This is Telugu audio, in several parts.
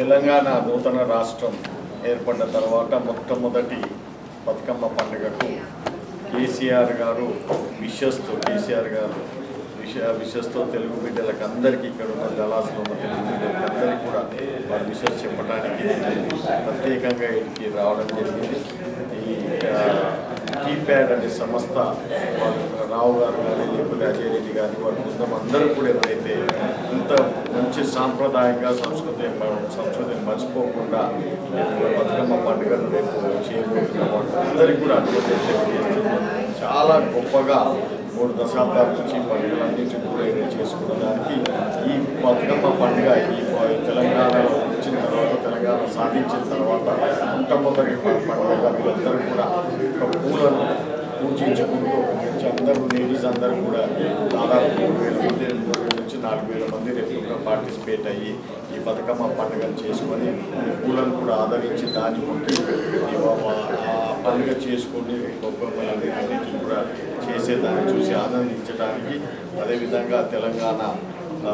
తెలంగాణ నూతన రాష్ట్రం ఏర్పడిన తర్వాత మొట్టమొదటి బతుకమ్మ పండుగకు కేసీఆర్ గారు విషస్తో తెలుగు బిడ్డలకు అందరికీ ఇక్కడ ఉన్న జలాసులో ఉన్న తెలుగు బిడ్డలకు అందరికీ కూడా వారి విషస్ చెప్పడానికి ప్రత్యేకంగా ఇంటికి రావడం జరిగింది. ఈ కీప్యాడ్ అనే సంస్థ రావు గారు కానీ లేకపోతే అజయ్ రెడ్డి గారి వారి బృందం అందరూ కూడా ఎవరైతే ఇంత మంచి సాంప్రదాయంగా సంస్కృతిని మర్చిపోకుండా బతుకమ్మ పండుగను రేపు చేయబోతున్న అందరికీ కూడా తెలియజేస్తున్నాం. చాలా గొప్పగా 3 దశాబ్దాల నుంచి పండుగలన్నింటినీ కూడా చేసుకోవడానికి ఈ బతుకమ్మ పండుగ ఈ తెలంగాణలో వచ్చిన తర్వాత తెలంగాణ సాధించిన తర్వాత మొట్టమొదటి పండుగగా వీళ్ళందరూ కూడా ఒక పూలను పూజించుకుంటూ అందరూ లేడీస్ అందరూ కూడా దాదాపు 3,000 మంది నుంచి 4,000 మంది రేపు పార్టిసిపేట్ అయ్యి ఈ బతుకమ్మ పండుగను చేసుకొని పూలను కూడా ఆదరించి దాన్ని మొక్కి పండుగ చేసుకొని గొప్పలన్నింటినీ కూడా చేసేదాన్ని చూసి ఆనందించడానికి, అదేవిధంగా తెలంగాణ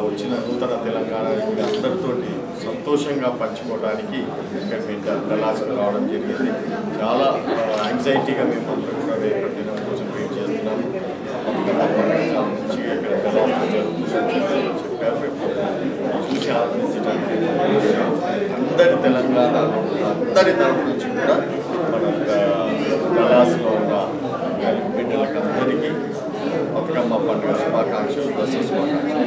వచ్చిన నూతన తెలంగాణ అందరితోటి సంతోషంగా పంచుకోవడానికి ఇక్కడ మేము కళాశాల రావడం జరిగింది. చాలా యాంగ్జైటీగా మేము అందరూ కూడా రేపటి దినం కోసం వెయిట్ చేస్తున్నాము. మంచిగా ఇక్కడ కళాశాల జరుగుతుందని చెప్పారు. చూసి ఆనందించడానికి అందరి తెలంగాణలో అందరి తరఫు నుంచి కూడా మన కళాశాలలో ఉన్న బిడ్డలకు అందరికీ బతుకమ్మ పండుగ శుభాకాంక్షలు, దసరా శుభాకాంక్షలు.